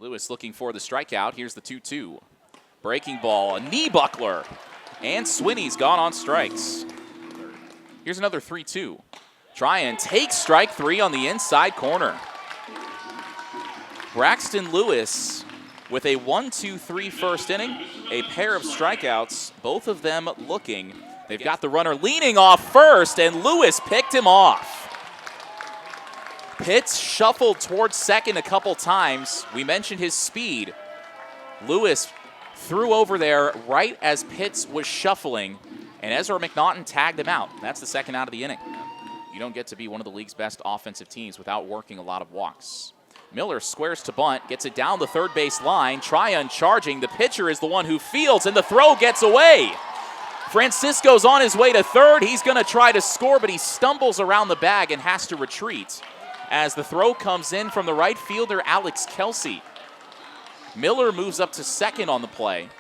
Lewis looking for the strikeout. Here's the 2-2. Breaking ball, a knee buckler. And Swinney's gone on strikes. Here's another 3-2. Try and take strike 3 on the inside corner. Braxton Lewis with a 1-2-3 first inning, a pair of strikeouts, both of them looking. They've got the runner leaning off first, and Lewis picked him off. Pitts shuffled towards second a couple times. We mentioned his speed. Lewis threw over there right as Pitts was shuffling, and Ezra McNaughton tagged him out. That's the second out of the inning. You don't get to be one of the league's best offensive teams without working a lot of walks. Miller squares to bunt, gets it down the third base line. Tryon charging. The pitcher is the one who fields, and the throw gets away. Francisco's on his way to third. He's going to try to score, but he stumbles around the bag and has to retreat as the throw comes in from the right fielder, Alex Kelsey. Miller moves up to second on the play.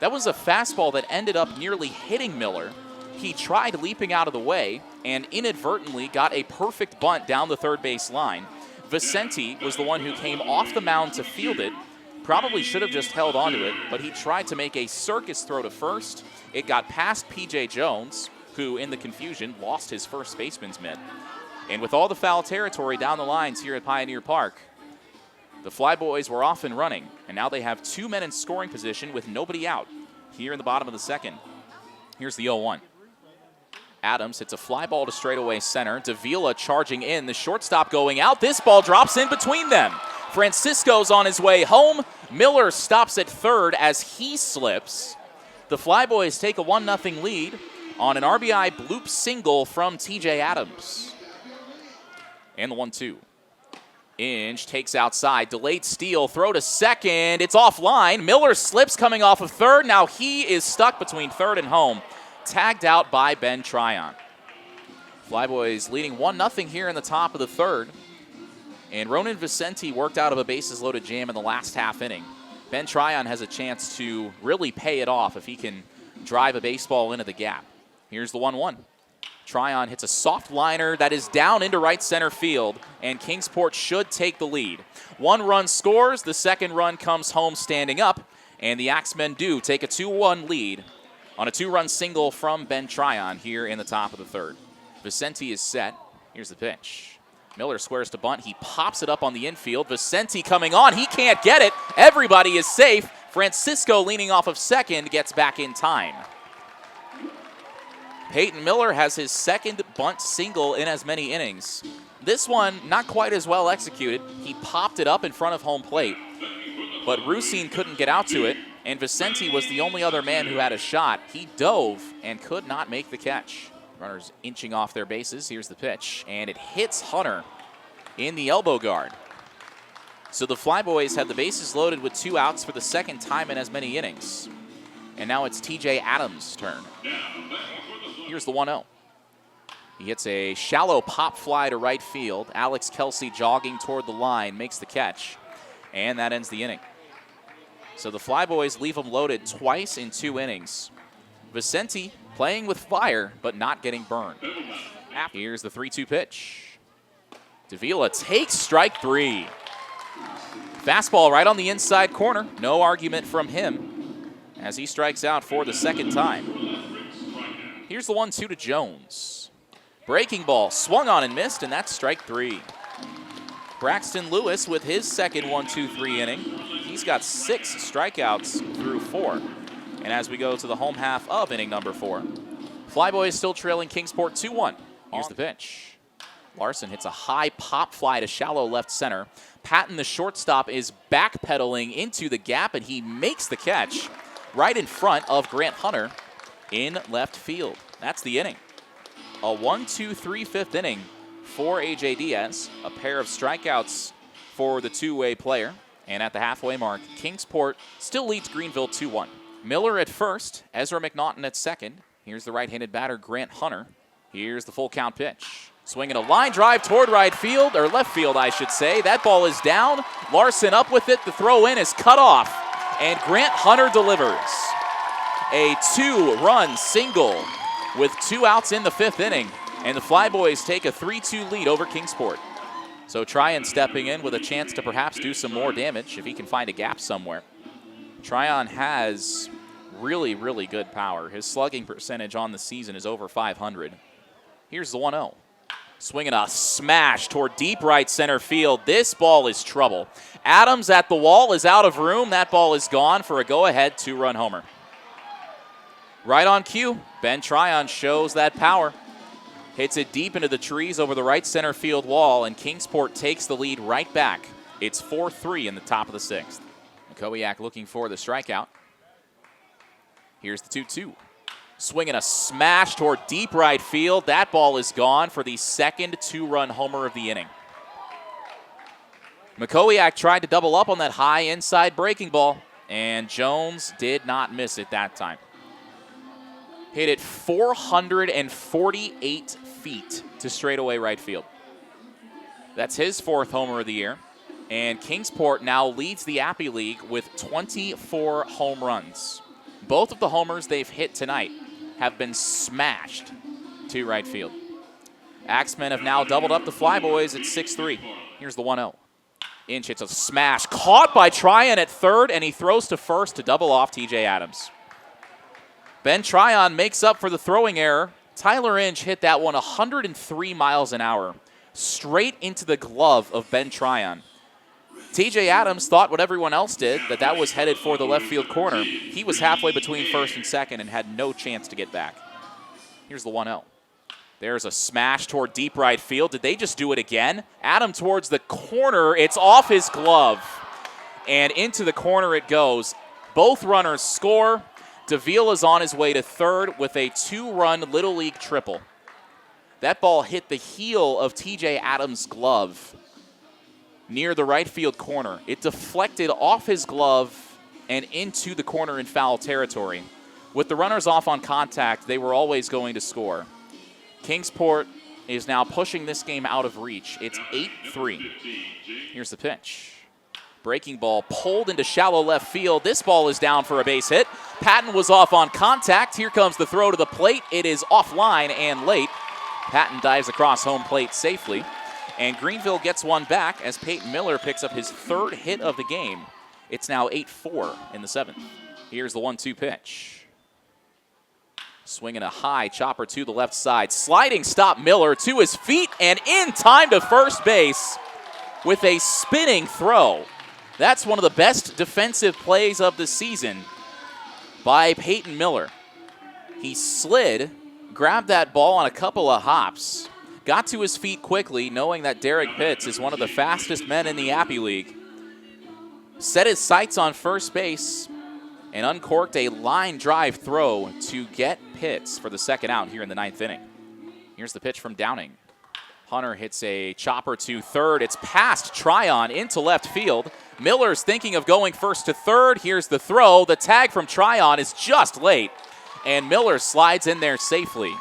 That was a fastball that ended up nearly hitting Miller. He tried leaping out of the way and inadvertently got a perfect bunt down the third base line. Vicente was the one who came off the mound to field it. Probably should have just held onto it, but he tried to make a circus throw to first. It got past P.J. Jones, who in the confusion lost his first baseman's mitt. And with all the foul territory down the lines here at Pioneer Park, the Flyboys were off and running, and now they have 2 men in scoring position with nobody out here in the bottom of the second. Here's the 0-1. Adams hits a fly ball to straightaway center. Davila charging in, the shortstop going out. This ball drops in between them. Francisco's on his way home. Miller stops at third as he slips. The Flyboys take a 1-0 lead on an RBI bloop single from TJ Adams. And the 1-2. Inge takes outside, delayed steal, throw to second. It's offline. Miller slips coming off of third. Now he is stuck between third and home. Tagged out by Ben Tryon. Flyboys leading 1-0 here in the top of the third. And Ronan Vicente worked out of a bases-loaded jam in the last half inning. Ben Tryon has a chance to really pay it off if he can drive a baseball into the gap. Here's the 1-1. Tryon hits a soft liner that is down into right center field, and Kingsport should take the lead. 1 run scores, the second run comes home standing up, and the Axemen do take a 2-1 lead on a 2-run single from Ben Tryon here in the top of the third. Vicente is set. Here's the pitch. Miller squares to bunt. He pops it up on the infield. Vicente coming on. He can't get it. Everybody is safe. Francisco leaning off of second gets back in time. Peyton Miller has his second bunt single in as many innings. This one, not quite as well executed. He popped it up in front of home plate, but Rusine couldn't get out to it, and Vicente was the only other man who had a shot. He dove and could not make the catch. Runners inching off their bases. Here's the pitch, and it hits Hunter in the elbow guard. So the Flyboys had the bases loaded with 2 outs for the second time in as many innings. And now it's TJ Adams' turn. Here's the 1-0. He hits a shallow pop fly to right field. Alex Kelsey jogging toward the line, makes the catch, and that ends the inning. So the Flyboys leave them loaded twice in 2 innings. Vicente playing with fire, but not getting burned. Here's the 3-2 pitch. Davila takes strike 3. Fastball right on the inside corner. No argument from him as he strikes out for the second time. Here's the 1-2 to Jones. Breaking ball, swung on and missed, and that's strike 3. Braxton Lewis with his second 1-2-3 inning. He's got 6 strikeouts through 4. And as we go to the home half of inning number 4, Flyboys still trailing Kingsport 2-1. Here's the pitch. Larson hits a high pop fly to shallow left center. Patton, the shortstop, is backpedaling into the gap, and he makes the catch right in front of Grant Hunter in left field. That's the inning. A 1-2-3 fifth inning for A.J. Diaz. A pair of strikeouts for the two-way player. And at the halfway mark, Kingsport still leads Greenville 2-1. Miller at first, Ezra McNaughton at second. Here's the right-handed batter, Grant Hunter. Here's the full count pitch. Swinging a line drive toward right field, or left field, I should say. That ball is down. Larson up with it. The throw in is cut off. And Grant Hunter delivers. A 2-run single with 2 outs in the 5th inning, and the Flyboys take a 3-2 lead over Kingsport. So Tryon stepping in with a chance to perhaps do some more damage if he can find a gap somewhere. Tryon has really, really good power. His slugging percentage on the season is over 500. Here's the 1-0. Swinging a smash toward deep right center field. This ball is trouble. Adams at the wall is out of room. That ball is gone for a go-ahead 2-run homer. Right on cue, Ben Tryon shows that power. Hits it deep into the trees over the right center field wall, and Kingsport takes the lead right back. It's 4-3 in the top of the 6th. Makowiak looking for the strikeout. Here's the 2-2. Swinging a smash toward deep right field. That ball is gone for the second 2-run homer of the inning. Makowiak tried to double up on that high inside breaking ball, and Jones did not miss it that time. Hit it 448 feet to straightaway right field. That's his 4th homer of the year. And Kingsport now leads the Appy League with 24 home runs. Both of the homers they've hit tonight have been smashed to right field. Axemen have now doubled up the Flyboys at 6-3. Here's the 1-0. Inch hits a smash. Caught by Tryon at third, and he throws to first to double off TJ Adams. Ben Tryon makes up for the throwing error. Tyler Inch hit that one 103 miles an hour, straight into the glove of Ben Tryon. TJ Adams thought what everyone else did, that was headed for the left field corner. He was halfway between first and second and had no chance to get back. Here's the 1-0. There's a smash toward deep right field. Did they just do it again? Adam towards the corner. It's off his glove. And into the corner it goes. Both runners score. DeVille is on his way to third with a 2-run Little League triple. That ball hit the heel of TJ Adams' glove near the right field corner. It deflected off his glove and into the corner in foul territory. With the runners off on contact, they were always going to score. Kingsport is now pushing this game out of reach. It's 8-3. Here's the pitch. Breaking ball pulled into shallow left field. This ball is down for a base hit. Patton was off on contact. Here comes the throw to the plate. It is offline and late. Patton dives across home plate safely. And Greenville gets one back as Peyton Miller picks up his 3rd hit of the game. It's now 8-4 in the 7th. Here's the 1-2 pitch. Swinging a high chopper to the left side. Sliding stop Miller to his feet and in time to first base with a spinning throw. That's one of the best defensive plays of the season by Peyton Miller. He slid, grabbed that ball on a couple of hops, got to his feet quickly, knowing that Derek Pitts is one of the fastest men in the Appy League, set his sights on first base, and uncorked a line drive throw to get Pitts for the second out here in the 9th inning. Here's the pitch from Downing. Hunter hits a chopper to third. It's past Tryon into left field. Miller's thinking of going first to third. Here's the throw. The tag from Tryon is just late, and Miller slides in there safely.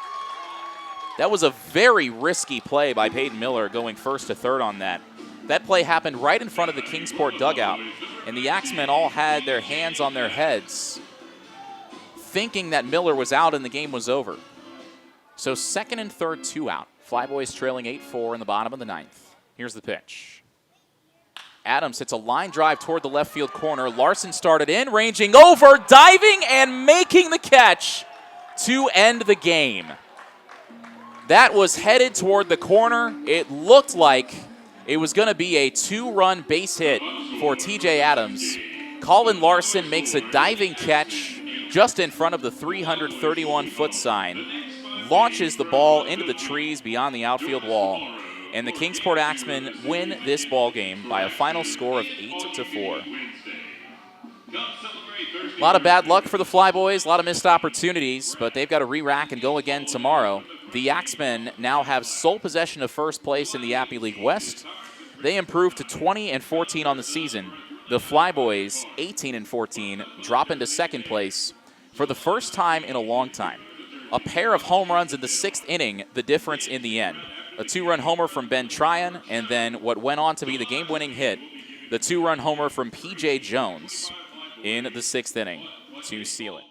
That was a very risky play by Peyton Miller going first to third on that. That play happened right in front of the Kingsport dugout, and the Axemen all had their hands on their heads, thinking that Miller was out and the game was over. So 2nd and 3rd, 2 out. Flyboys trailing 8-4 in the bottom of the 9th. Here's the pitch. Adams hits a line drive toward the left field corner. Larson started in, ranging over, diving, and making the catch to end the game. That was headed toward the corner. It looked like it was going to be a 2-run base hit for TJ Adams. Colin Larson makes a diving catch just in front of the 331-foot sign, launches the ball into the trees beyond the outfield wall, and the Kingsport Axemen win this ball game by a final score of 8-4. A lot of bad luck for the Flyboys, a lot of missed opportunities, but they've got to re-rack and go again tomorrow. The Axemen now have sole possession of first place in the Appy League West. They improved to 20-14 on the season. The Flyboys, 18-14, drop into second place for the first time in a long time. A pair of home runs in the 6th inning, the difference in the end. A 2-run homer from Ben Tryon, and then what went on to be the game-winning hit, the 2-run homer from P.J. Jones in the 6th inning to seal it.